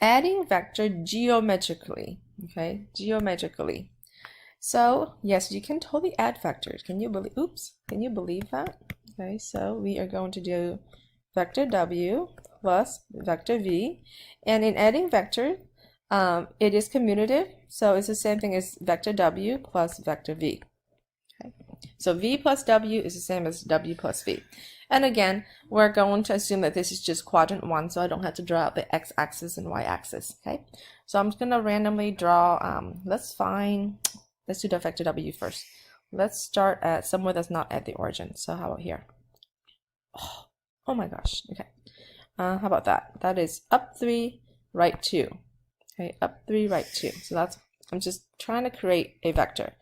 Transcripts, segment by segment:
adding vector geometrically, okay, geometrically. So yes, you can totally add vectors. Can you believe that? Okay, so we are going to do vector w plus vector v, and in adding vector, it is commutative, so it's the same thing as vector w plus vector v. Okay, so v plus w is the same as w plus v. And again, we're going to assume that this is just quadrant 1, so I don't have to draw out the x-axis and y-axis. Okay, so I'm just going to randomly draw, let's do the vector w first. Let's start at somewhere that's not at the origin. So how about here? Oh my gosh. Okay. How about that? That is up 3, right 2. Okay, up 3, right 2. So that's, I'm just trying to create a vector.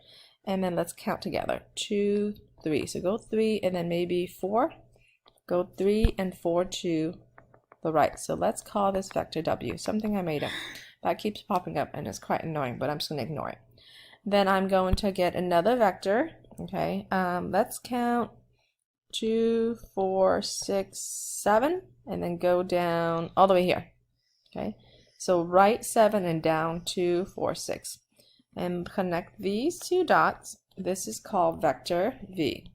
And then let's count together. 2, 3. So go 3 and then maybe 4. Go 3 and 4 to the right. So let's call this vector w. Something I made up. That keeps popping up and it's quite annoying, but I'm just going to ignore it. Then I'm going to get another vector. Okay, let's count 2, 4, 6, 7, and then go down all the way here. Okay, so right 7 and down 2, 4, 6, and connect these two dots. This is called vector v.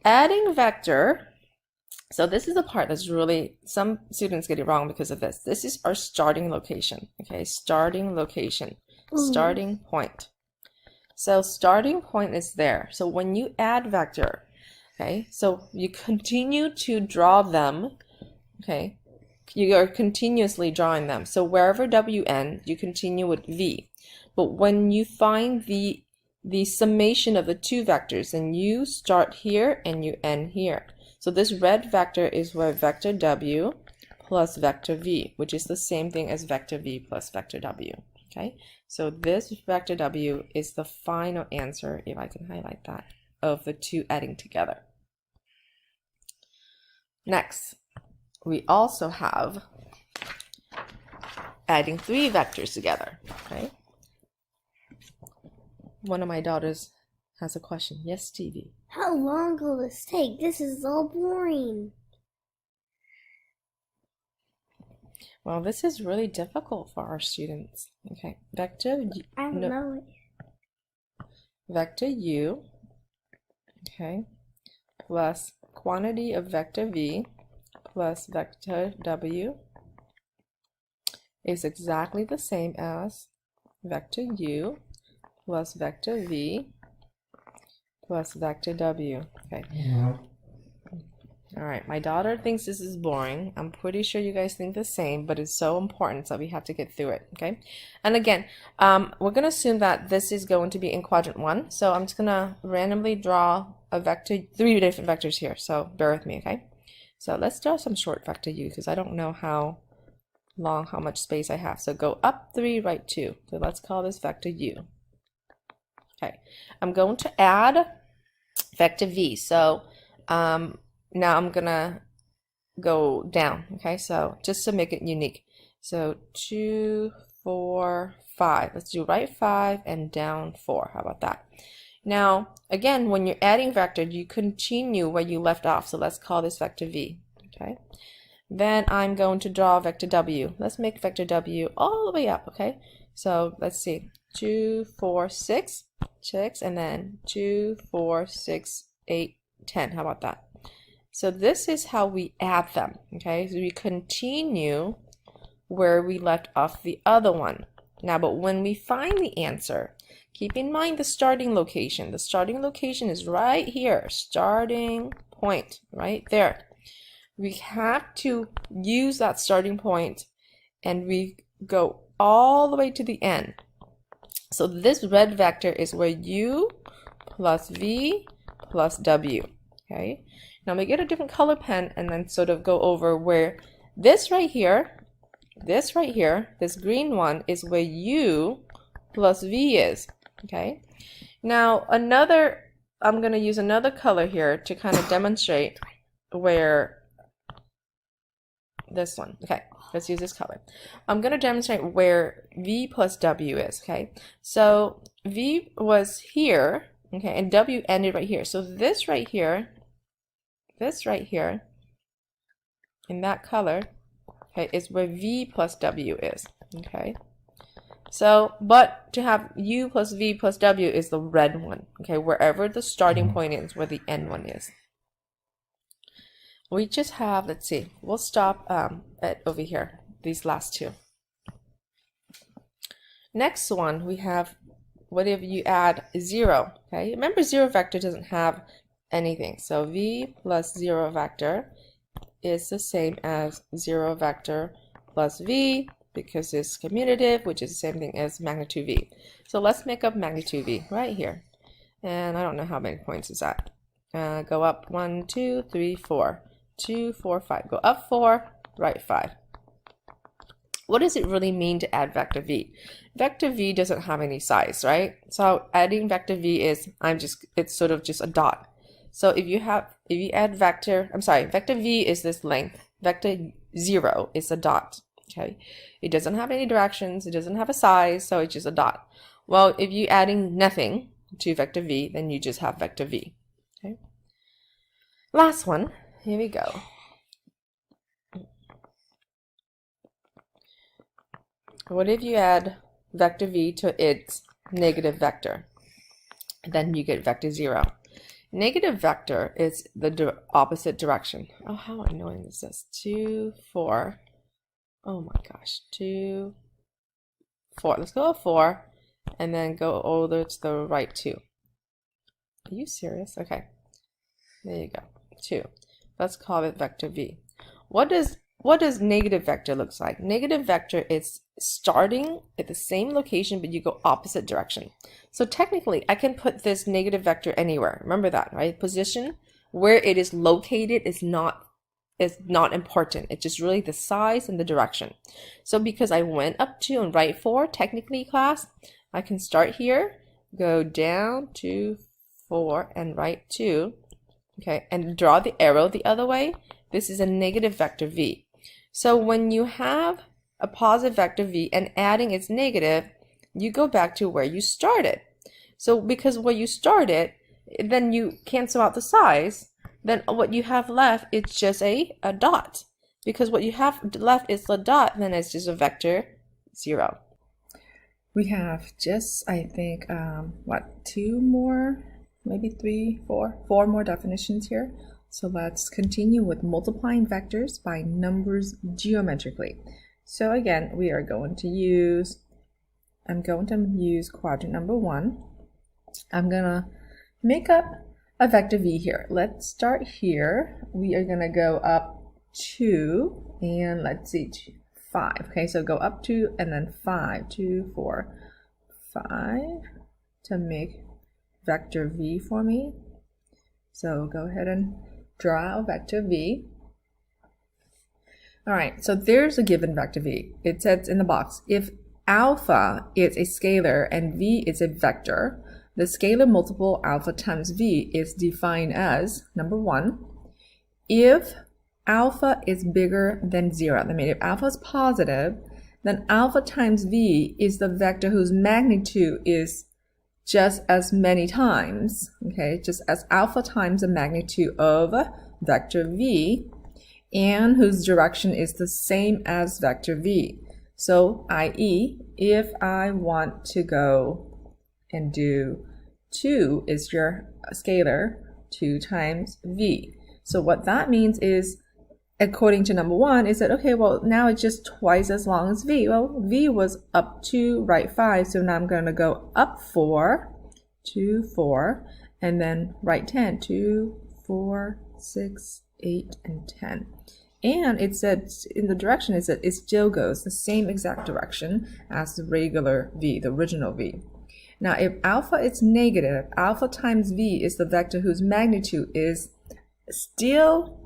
Adding vector. So this is the part that's really, some students get it wrong because of this. This is our starting location. Okay, starting location. Starting point. So starting point is there. So when you add vector, okay, so you continue to draw them, okay, you are continuously drawing them. So wherever w ends, you continue with v. But when you find the summation of the two vectors, then you start here and you end here. So this red vector is where vector w plus vector v, which is the same thing as vector v plus vector w. Okay, so this vector w is the final answer, if I can highlight that, of the two adding together. Next, we also have adding 3 vectors together. Okay, one of my daughters has a question. Yes, Stevie? How long will this take? This is so boring. Well, this is really difficult for our students. Okay, vector I don't know. Vector u, okay, plus quantity of vector v plus vector w is exactly the same as vector u plus vector v plus vector w. Okay. All right, my daughter thinks this is boring. I'm pretty sure you guys think the same, but it's so important, so we have to get through it, okay? And again, we're going to assume that this is going to be in quadrant 1, so I'm just going to randomly draw a vector, 3 different vectors here, so bear with me, okay? So let's draw some short vector u, because I don't know how much space I have. So go up 3, right 2. So let's call this vector u. Okay, I'm going to add vector v, so now I'm gonna go down, okay, so just to make it unique. So 2, 4, 5. Let's do right 5 and down 4. How about that? Now, again, when you're adding vector, you continue where you left off. So let's call this vector v, okay? Then I'm going to draw vector w. Let's make vector w all the way up, okay? So let's see, 2, 4, 6, and then 2, 4, 6, 8, 10. How about that? So this is how we add them, okay? So we continue where we left off the other one. Now, but when we find the answer, keep in mind the starting location. The starting location is right here, starting point, right there. We have to use that starting point and we go all the way to the end. So this red vector is where u plus v plus w, okay? Now we get a different color pen and then sort of go over where this right here, this green one is where u plus v is, okay? Now I'm going to use another color here to kind of demonstrate where this one, okay, let's use this color. I'm going to demonstrate where v plus w is, okay? So v was here, okay, and w ended right here. So this right here, in that color okay, is where v plus w is, okay? So, but to have u plus v plus w is the red one, okay? Wherever the starting point is, where the end one is. We just have, let's see, we'll stop at over here, these last two. Next one, we have whatever you add 0, okay? Remember, 0 vector doesn't have anything. So v plus 0 vector is the same as 0 vector plus v, because it's commutative, which is the same thing as magnitude v. So let's make up magnitude v right here. And I don't know how many points is that. Go up 1, 2, 3, 4. 2, 4, 5. Go up 4, right 5. What does it really mean to add vector v? Vector v doesn't have any size, right? So adding vector v is, it's sort of just a dot. So if you add vector v is this length. Vector 0 is a dot, okay? It doesn't have any directions, it doesn't have a size, so it's just a dot. Well, if you're adding nothing to vector v, then you just have vector v, okay? Last one, here we go. What if you add vector v to its negative vector? Then you get vector 0. Negative vector is the opposite direction. Oh, how annoying is this? 2, 4. Oh my gosh. 2, 4. Let's go 4 and then go over to the right 2. Are you serious? Okay. There you go. 2. Let's call it vector v. What does negative vector looks like? Negative vector is starting at the same location, but you go opposite direction. So technically, I can put this negative vector anywhere. Remember that, right? Position where it is located is not important. It's just really the size and the direction. So because I went up 2 and right 4, technically, class, I can start here, go down 2, 4, and right 2, okay, and draw the arrow the other way. This is a negative vector v. So when you have a positive vector v and adding its negative, you go back to where you started. So because where you started, then you cancel out the size, then what you have left is just a dot. Because what you have left is the dot, then it's just a vector 0. We have just, I think, 2 more, maybe 3, 4 more definitions here. So let's continue with multiplying vectors by numbers geometrically. So again, I'm going to use quadrant number 1. I'm going to make up a vector v here. Let's start here. We are going to go up 2 and let's see, 5. Okay, so go up 2 and then 5, 2, 4, 5 to make vector v for me. So go ahead and draw a vector v. All right, so there's a given vector v. It says in the box, if alpha is a scalar and v is a vector, the scalar multiple alpha times v is defined as, number 1, if alpha is bigger than 0. I mean, if alpha is positive, then alpha times v is the vector whose magnitude is just as many times, okay, just as alpha times the magnitude of vector v, and whose direction is the same as vector v. So, i.e., if I want to go and do 2 is your scalar, 2 times v. So what that means is, according to number 1, is that, okay, well, now it's just twice as long as v. Well, v was up 2, right 5, so now I'm going to go up 4, 2, 4, and then right 10, 2, 4, 6, 8, and 10. And it said in the direction is that it still goes the same exact direction as the regular v, the original v. Now, if alpha is negative, alpha times v is the vector whose magnitude is still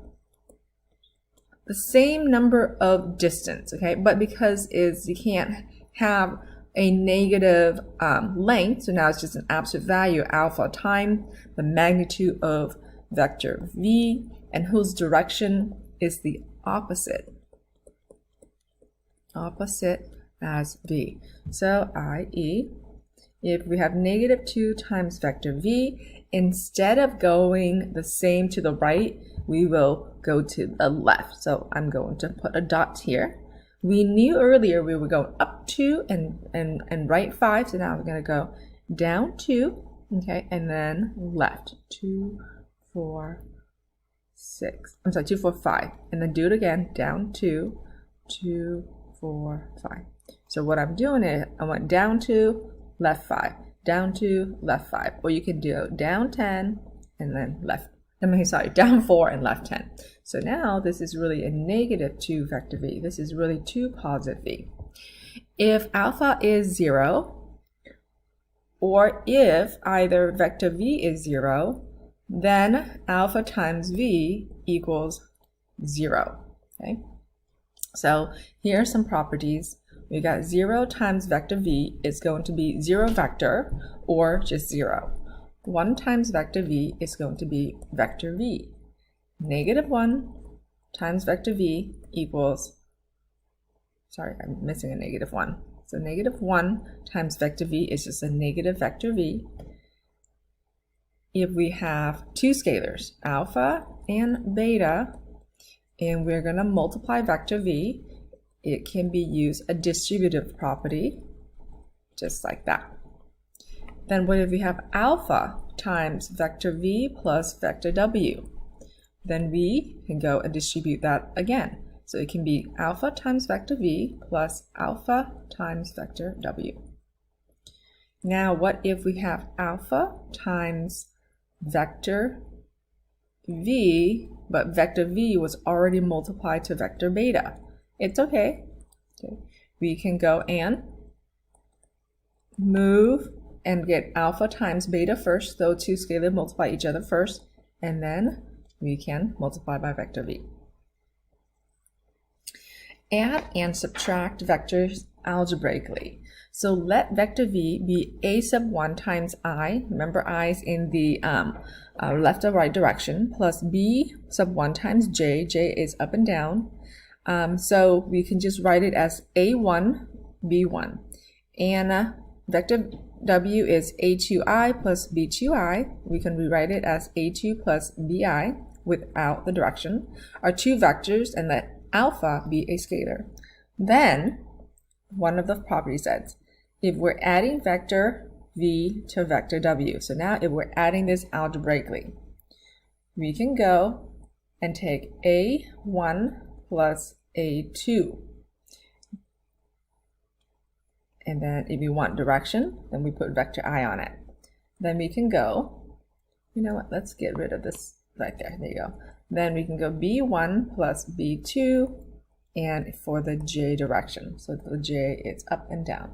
the same number of distance, okay? But because you can't have a negative length, so now it's just an absolute value, alpha times the magnitude of vector v, and whose direction is the opposite as v. So, i.e., if we have negative 2 times vector v, instead of going the same to the right, we will go to the left. So I'm going to put a dot here. We knew earlier we were going up 2 and right 5. So now we're going to go down 2, okay, and then left 2, 4, 6. I'm sorry, 2, 4, 5. And then do it again, down 2, 2, 4, 5. So what I'm doing is I went down 2, left 5, down 2, left 5. Or you can do down 10 and then left. Down 4 and left 10. So now this is really a negative 2 vector v. This is really 2 positive v. If alpha is 0, or if either vector v is 0, then alpha times v equals 0. Okay. So here are some properties. We got 0 times vector v is going to be 0 vector or just 0. 1 times vector v is going to be vector v. Negative 1 times vector v equals, sorry, I'm missing a negative 1. So negative 1 times vector v is just a negative vector v. If we have two scalars, alpha and beta, and we're going to multiply vector v, it can be used a distributive property, just like that. Then what if we have alpha times vector v plus vector w? Then we can go and distribute that again. So it can be alpha times vector v plus alpha times vector w. Now what if we have alpha times vector v, but vector v was already multiplied to vector beta? It's okay. We can go and move and get alpha times beta first, though two scalars multiply each other first, and then we can multiply by vector v. Add and subtract vectors algebraically. So let vector v be a sub 1 times I, remember I is in the left or right direction, plus b sub 1 times j, j is up and down. So we can just write it as a1, b1. And vector w is a2i plus b2i. We can rewrite it as a2 plus bi without the direction. Our two vectors, and let alpha be a scalar. Then, one of the properties says, if we're adding vector v to vector w, so now if we're adding this algebraically, we can go and take a1 plus a2. And then if we want direction, then we put vector I on it. Then we can go, you know what, let's get rid of this right there. There you go. Then we can go b1 plus b2, and for the j direction. So the j is up and down.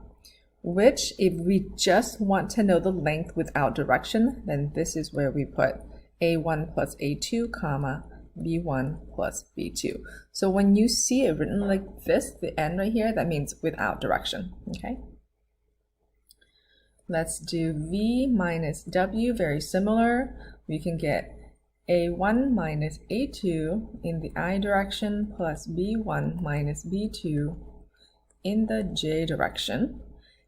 Which, if we just want to know the length without direction, then this is where we put a1 plus a2, comma, b1 plus b2. So when you see it written like this, the end right here, that means without direction. Okay. Let's do v minus w, very similar. We can get a1 minus a2 in the I direction plus b1 minus b2 in the j direction.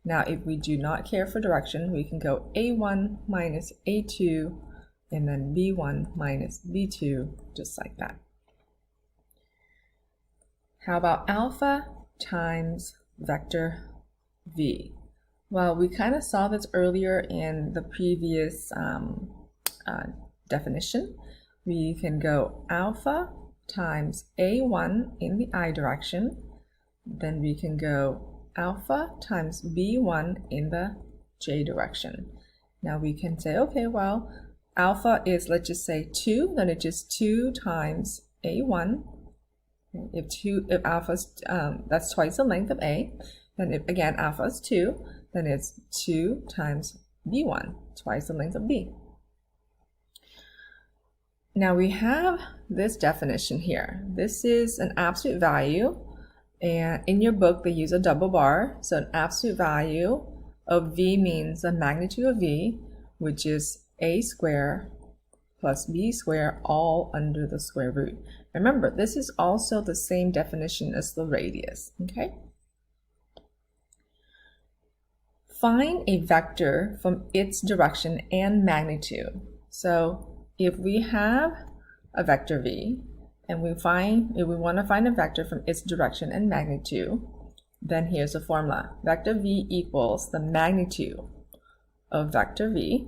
Now if we do not care for direction, we can go a1 minus a2 and then b1 minus b2, just like that. How about alpha times vector v? Well, we kind of saw this earlier in the previous definition. We can go alpha times a1 in the I direction. Then we can go alpha times b1 in the j direction. Now we can say, okay, well, alpha is, let's just say 2, then it's just 2 times a1. If alpha's, that's twice the length of a, then if, again, alpha is 2, then it's 2 times b1, twice the length of b. Now we have this definition here. This is an absolute value, and in your book they use a double bar. So an absolute value of v means the magnitude of v, which is a squared plus b squared all under the square root. Remember, this is also the same definition as the radius, okay? Find a vector from its direction and magnitude. So if we have a vector v, and if we want to find a vector from its direction and magnitude, then here's the formula. Vector v equals the magnitude of vector v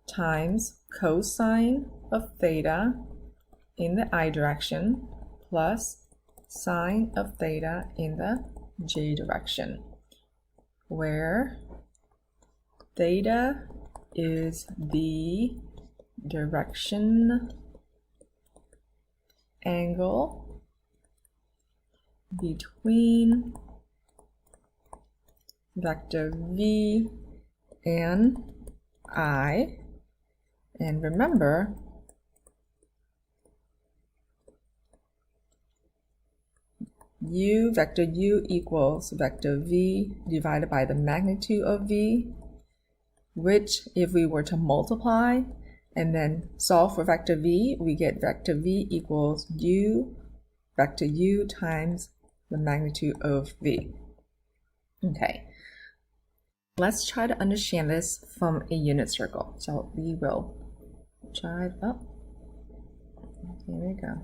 times cosine of theta in the I direction plus sine of theta in the j direction, where theta is the direction angle between vector v and I. And remember, vector u equals vector v divided by the magnitude of v, which if we were to multiply and then solve for vector v, we get vector v equals vector u times the magnitude of v. Okay, let's try to understand this from a unit circle. So we will try, here we go.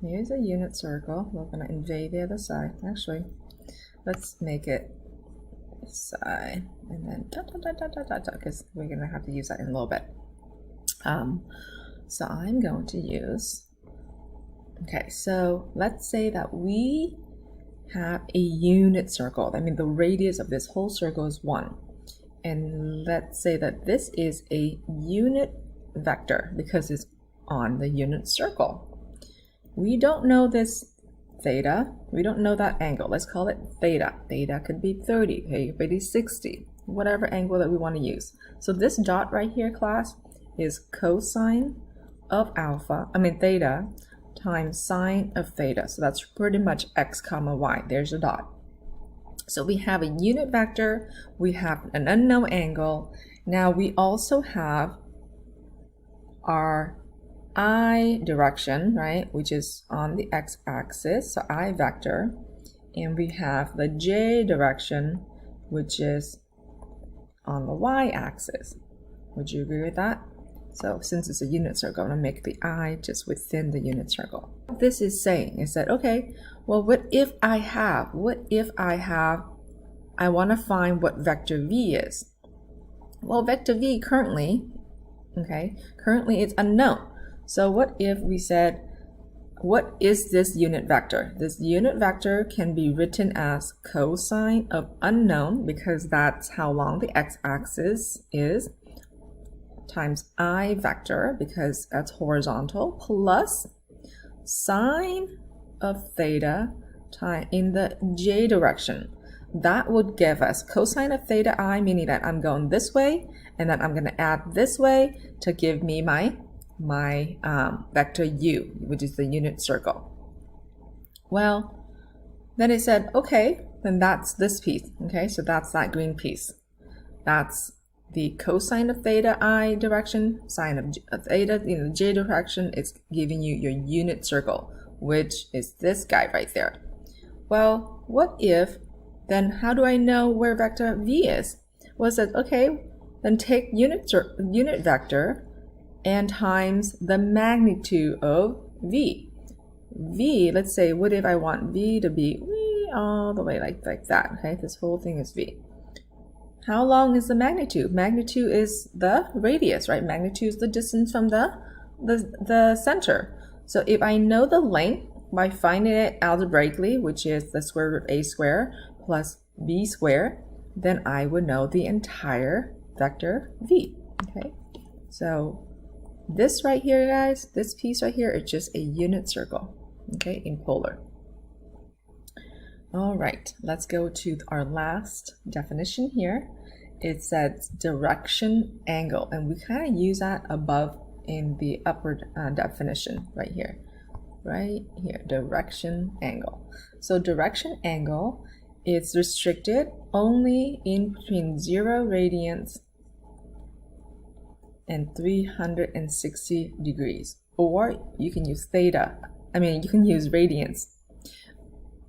Here's a unit circle. We're going to invade the other side. Actually, let's make it this side and then because we're going to have to use that in a little bit. So I'm going to use, okay, so let's say that we have a unit circle. I mean, the radius of this whole circle is 1. And let's say that this is a unit vector because it's on the unit circle. We don't know this theta. We don't know that angle. Let's call it theta. Theta could be 30, okay, could be 60, whatever angle that we want to use. So this dot right here, class, is cosine of theta times sine of theta. So that's pretty much x comma y. There's a dot. So we have a unit vector, we have an unknown angle. Now we also have our I direction, right, which is on the x-axis, so I vector, and we have the j direction, which is on the y-axis. Would you agree with that? So since it's a unit circle, I'm going to make the I just within the unit circle. What this is saying is that, okay, well, what if I want to find what vector v is? Well, vector v currently it's unknown. So what if we said, what is this unit vector? This unit vector can be written as cosine of unknown, because that's how long the x-axis is, times I vector, because that's horizontal, plus sine of theta in the j direction. That would give us cosine of theta I, meaning that I'm going this way, and then I'm going to add this way to give me my vector u, which is the unit circle. Well, then it said, okay, then that's this piece. Okay, so that's that green piece. That's the cosine of theta I direction, sine of theta in the j direction. It's giving you your unit circle, which is this guy right there. Well, what if, then how do I know where vector v is? Well, it says, okay, then take unit vector and times the magnitude of v. V, let's say, what if I want v to be all the way like that? Okay, this whole thing is v. How long is the magnitude? Magnitude is the radius, right? Magnitude is the distance from the center. So if I know the length by finding it algebraically, which is the square root of a squared plus b squared, then I would know the entire vector v. Okay, so this right here, guys, this piece right here is just a unit circle, okay, in polar. All right, let's go to our last definition here. It says direction angle, and we kind of use that above in the upper definition right here, direction angle. So direction angle is restricted only in between 0 radians and 360 degrees, or you can use you can use radians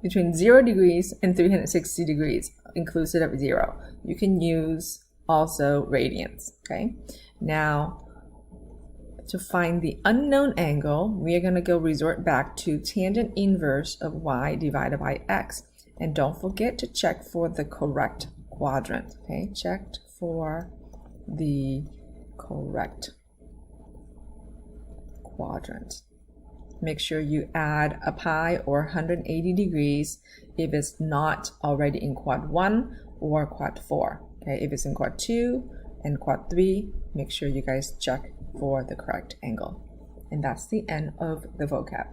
between 0 degrees and 360 degrees, inclusive of 0. You can use also radians. Okay, now to find the unknown angle, we are going to go resort back to tangent inverse of y divided by x. And don't forget to check for the correct quadrant. Okay, checked for the correct quadrant. Make sure you add a pi or 180 degrees if it's not already in quad 1 or quad 4. Okay, if it's in quad 2 and quad 3, make sure you guys check for the correct angle. And that's the end of the vocab.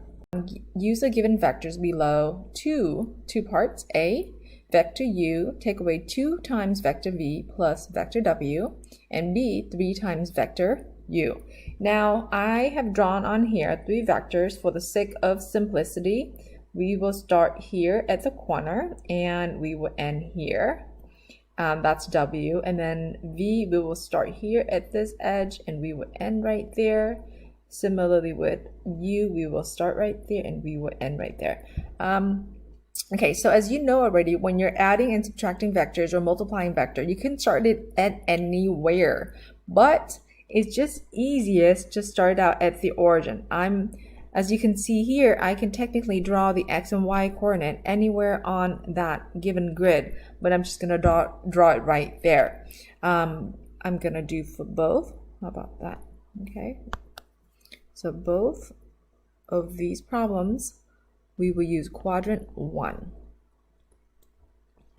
Use the given vectors below two parts. A, vector u, take away 2 times vector v plus vector w, and b, 3 times vector u. Now, I have drawn on here 3 vectors for the sake of simplicity. We will start here at the corner, and we will end here. That's w, and then v, we will start here at this edge, and we will end right there. Similarly with u, we will start right there, and we will end right there. Okay, so as you know already, when you're adding and subtracting vectors or multiplying vector, you can start it at anywhere, but it's just easiest to start out at the origin. As you can see here, I can technically draw the x and y coordinate anywhere on that given grid, but I'm just gonna draw it right there. I'm gonna do for both. How about that? Okay. So both of these problems, we will use quadrant 1.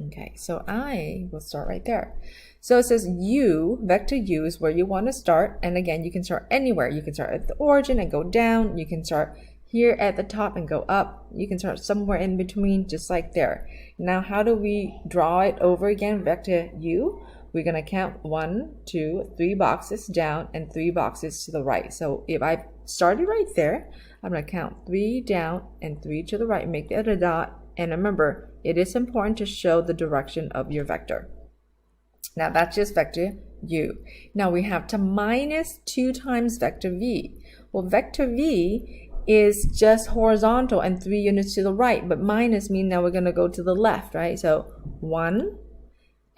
Okay, so I will start right there. So it says u, vector u is where you want to start. And again, you can start anywhere. You can start at the origin and go down. You can start here at the top and go up. You can start somewhere in between, just like there. Now, how do we draw it over again? Vector u, we're going to count 1, 2, 3 boxes down and 3 boxes to the right. So if I started right there, I'm going to count 3 down and 3 to the right, make the other dot. And remember, it is important to show the direction of your vector. Now that's just vector u. Now we have to minus 2 times vector v. Well, vector v is just horizontal and 3 units to the right, but minus means now we're going to go to the left, right? So 1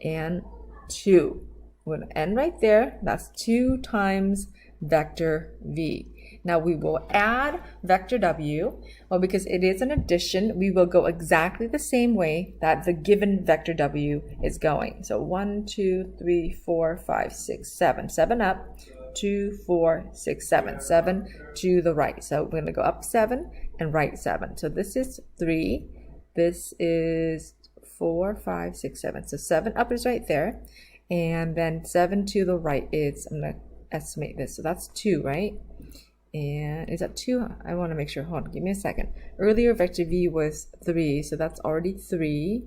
and 2. We're going to end right there. That's 2 times vector v. Now we will add vector w. Well, because it is an addition, we will go exactly the same way that the given vector w is going. So 1, 2, 3, 4, 5, 6, 7. 7 up, 2, 4, 6, 7. 7 to the right. So we're going to go up 7 and right 7. So this is 3. This is 4, 5, 6, 7. So 7 up is right there. And then 7 to the right is, I'm going to estimate this. So that's 2, right? And is that 2? I want to make sure. Hold on, give me a second. Earlier vector v was 3, so that's already 3,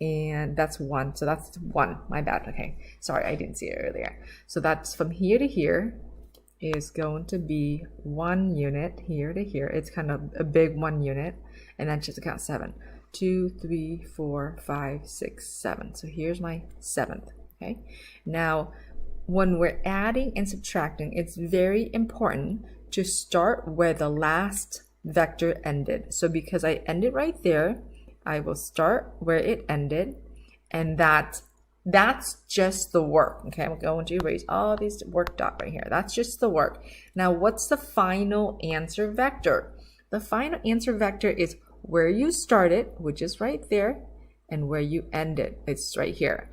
and that's 1, so that's 1. My bad. Okay, sorry, I didn't see it earlier. So that's from here to here is going to be 1 unit. Here to here, it's kind of a big 1 unit, and then just count 7. 2, 3, 4, 5, 6, 7. So here's my 7th. Okay, now when we're adding and subtracting, it's very important to start where the last vector ended. So because I ended right there, I will start where it ended, and that's just the work. Okay, I'm going to erase all these work dot right here. That's just the work. Now, what's the final answer vector? The final answer vector is where you started, which is right there, and where you ended. It's right here.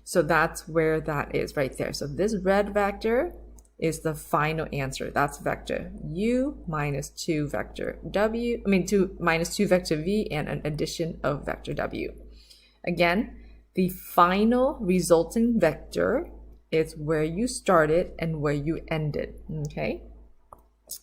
So that's where that is right there. So this red vector is the final answer. That's vector u minus 2 vector w, minus 2 vector v and an addition of vector w. Again, the final resulting vector is where you started and where you ended. Okay,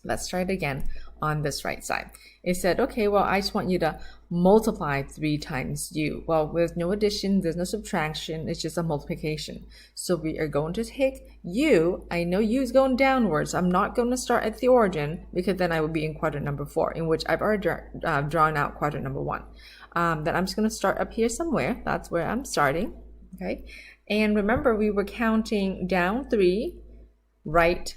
let's try it again on this right side. It said, okay, well, I just want you to multiply 3 times u. Well, there's no addition, there's no subtraction, it's just a multiplication. So we are going to take u. I know u is going downwards. I'm not going to start at the origin because then I would be in quadrant number 4, in which I've already drawn out quadrant number 1. Then I'm just going to start up here somewhere. That's where I'm starting. Okay, and remember we were counting down 3, right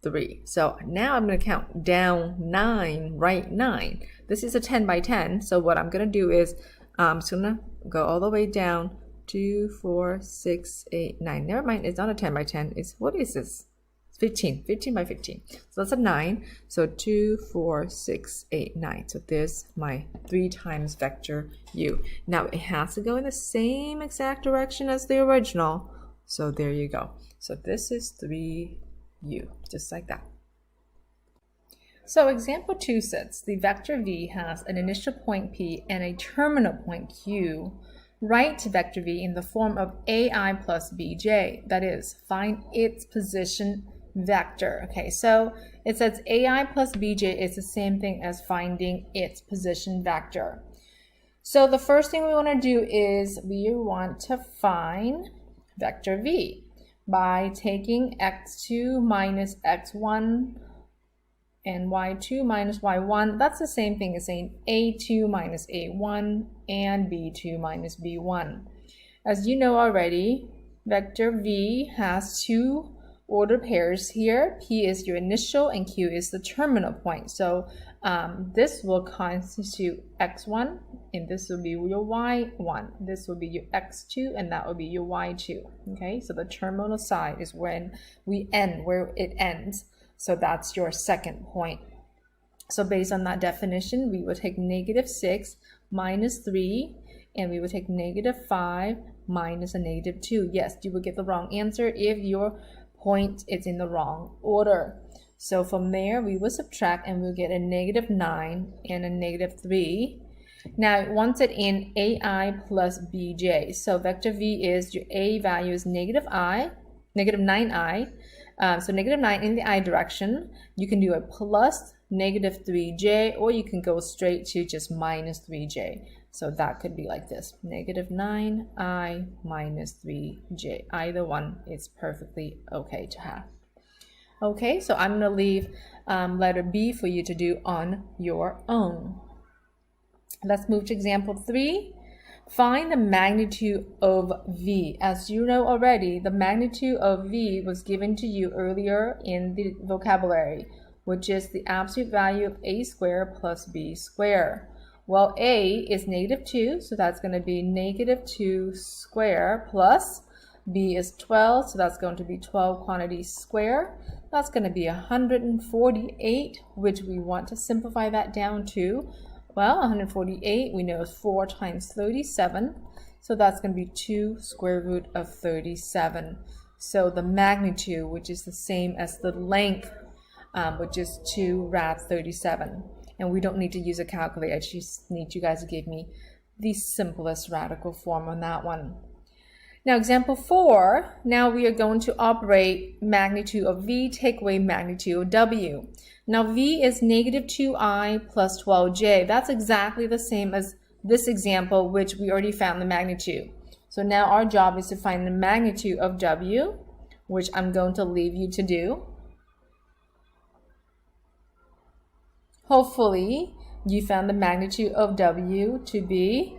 3. So now I'm going to count down 9, right 9. This is a 10 by 10. So what I'm going to do is I'm just going to go all the way down 2, 4, 6, 8, 9. Never mind, it's not a 10 by 10. It's, what is this? 15 by 15. So that's a 9. So 2, 4, 6, 8, 9. So there's my 3 times vector u. Now it has to go in the same exact direction as the original. So there you go. So this is 3u, just like that. So example 2 says the vector v has an initial point p and a terminal point q. Write vector v in the form of ai plus bj. That is, find its position vector. Okay, so it says ai plus bj is the same thing as finding its position vector. So the first thing we want to do is we want to find vector v by taking x2 minus x1 and y2 minus y1. That's the same thing as saying a2 minus a1 and b2 minus b1. As you know already, vector v has 2 order pairs here. P is your initial and q is the terminal point. So this will constitute x1 and this will be your y1. This will be your x2 and that will be your y2. Okay, so the terminal side is when we end, where it ends. So that's your second point. So based on that definition, we would take negative 6 minus 3 and we would take negative 5 minus a negative 2. Yes, you would get the wrong answer if your point is in the wrong order. So from there, we will subtract and we'll get a negative 9 and a negative 3. Now, it wants it in ai plus bj. So vector v is your a value is negative 9i. So negative 9 in the I direction. You can do a plus negative 3j, or you can go straight to just minus 3j. So that could be like this, negative 9i minus 3j. Either one is perfectly okay to have. Okay, so I'm going to leave letter B for you to do on your own. Let's move to example 3. Find the magnitude of v. As you know already, the magnitude of v was given to you earlier in the vocabulary, which is the absolute value of a squared plus b squared. Well, a is negative 2, so that's going to be negative 2 squared plus b is 12, so that's going to be 12 quantities squared. That's going to be 148, which we want to simplify that down to, well, 148 we know is 4 times 37, so that's going to be 2 square root of 37. So the magnitude, which is the same as the length, which is 2 rad 37. And we don't need to use a calculator, I just need you guys to give me the simplest radical form on that one. Now example 4, now we are going to operate magnitude of v, take away magnitude of w. Now v is negative 2i plus 12j. That's exactly the same as this example, which we already found the magnitude. So now our job is to find the magnitude of w, which I'm going to leave you to do. Hopefully you found the magnitude of w to be,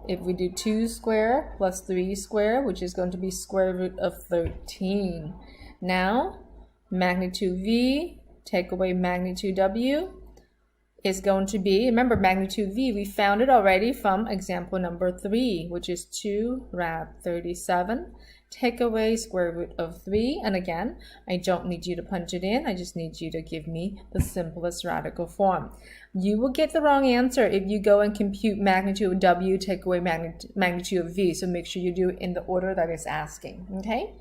if we do 2 squared plus 3 squared, which is going to be square root of 13. Now, magnitude v, take away magnitude w, is going to be, remember magnitude v, we found it already from example number 3, which is 2 rad 37. Take away square root of 3, and again, I don't need you to punch it in, I just need you to give me the simplest radical form. You will get the wrong answer if you go and compute magnitude of w, take away magnitude of v, so make sure you do it in the order that it's asking, okay?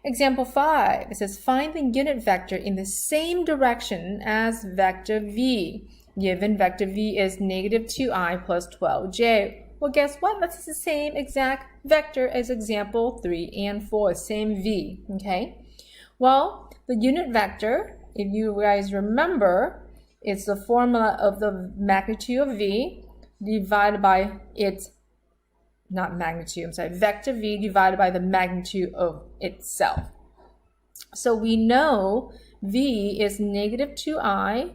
Example 5, it says find the unit vector in the same direction as vector v. Given vector v is negative 2i plus 12j. Well, guess what? That's the same exact vector as example 3 and 4, same v, okay? Well, the unit vector, if you guys remember, it's the formula of the magnitude of v divided by its, not magnitude, I'm sorry, vector v divided by the magnitude of itself. So we know v is negative 2i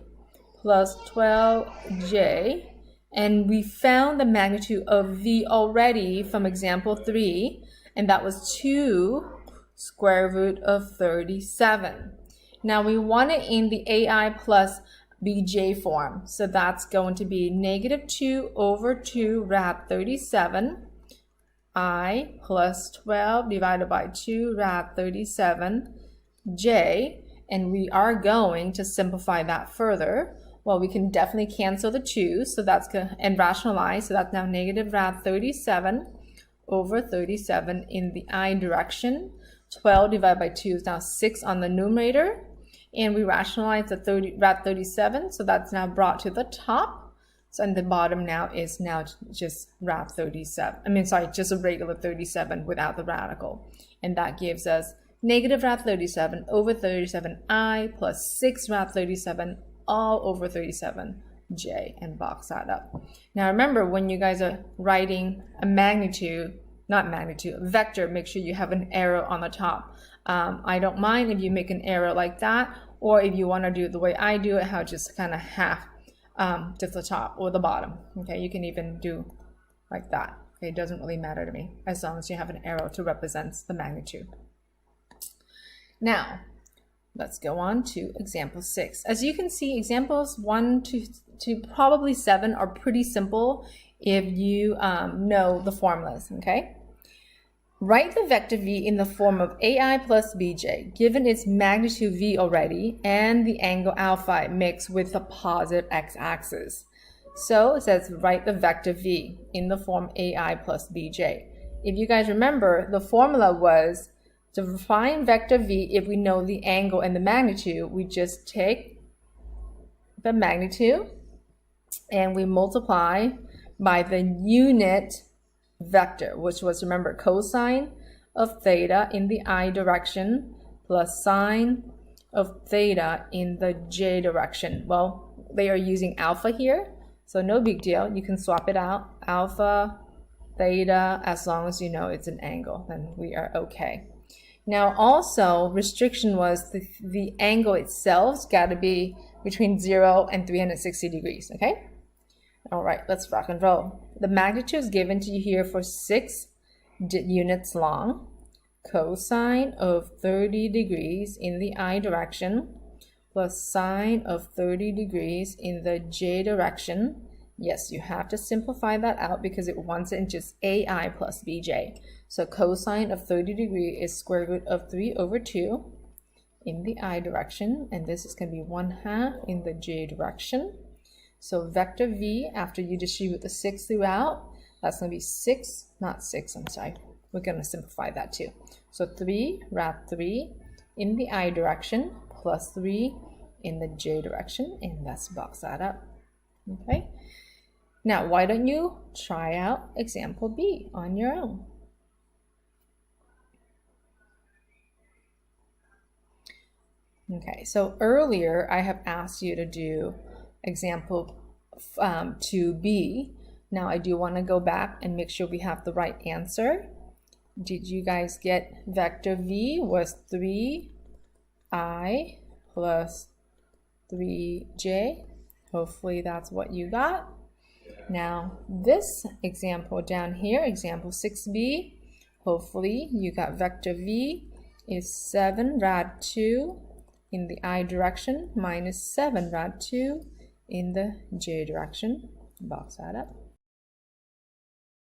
plus 12j. And we found the magnitude of v already from example 3, and that was 2 square root of 37. Now we want it in the ai plus bj form, so that's going to be negative 2 over 2 rad 37, I plus 12 divided by 2 rad 37. j, and we are going to simplify that further. Well, we can definitely cancel the 2, so that's going and rationalize, so that's now negative rad 37 over 37 in the I direction. 12 divided by 2 is now 6 on the numerator, and we rationalize the rad 37, so that's now brought to the top. So and the bottom now is now just rad 37. Just a regular 37 without the radical. And that gives us negative rad 37 over 37i plus 6 rad 37 all over 37j, and box that up. Now remember, when you guys are writing a vector, make sure you have an arrow on the top. I don't mind if you make an arrow like that, or if you want to do it the way I do it, how just kind of half to the top or the bottom. Okay, you can even do like that. Okay, it doesn't really matter to me as long as you have an arrow to represent the magnitude. Now, let's go on to example 6. As you can see, examples 1 to probably 7 are pretty simple if you know the formulas, okay? Write the vector v in the form of ai plus bj, given its magnitude v already and the angle alpha it makes with the positive x-axis. So it says write the vector v in the form ai plus bj. If you guys remember, the formula was to find vector v if we know the angle and the magnitude, we just take the magnitude and we multiply by the unit vector, which was, remember, cosine of theta in the I direction plus sine of theta in the j direction. Well, they are using alpha here, so no big deal. You can swap it out. Alpha, theta, as long as you know it's an angle, then we are okay. Now also, restriction was the angle itself's got to be between 0 and 360 degrees, okay? All right, let's rock and roll. The magnitude is given to you here for 6 units long. Cosine of 30 degrees in the I direction plus sine of 30 degrees in the j direction. Yes, you have to simplify that out because it wants it in just ai plus bj. So cosine of 30 degrees is square root of 3 over 2 in the I direction, and this is going to be 1/2 in the j direction. So vector v, after you distribute the 6 throughout, that's going to be 6, not 6, I'm sorry. We're going to simplify that too. So 3 rad 3 in the I direction plus 3 in the j direction, and let's box that up. Okay. Now, why don't you try out example B on your own? Okay, so earlier I have asked you to do example 2b. Now I do want to go back and make sure we have the right answer. Did you guys get vector v was 3i plus 3j? Hopefully that's what you got. Now this example down here, example 6b, hopefully you got vector v is 7 rad 2 in the I direction minus 7 rad 2 in the j direction. Box that up.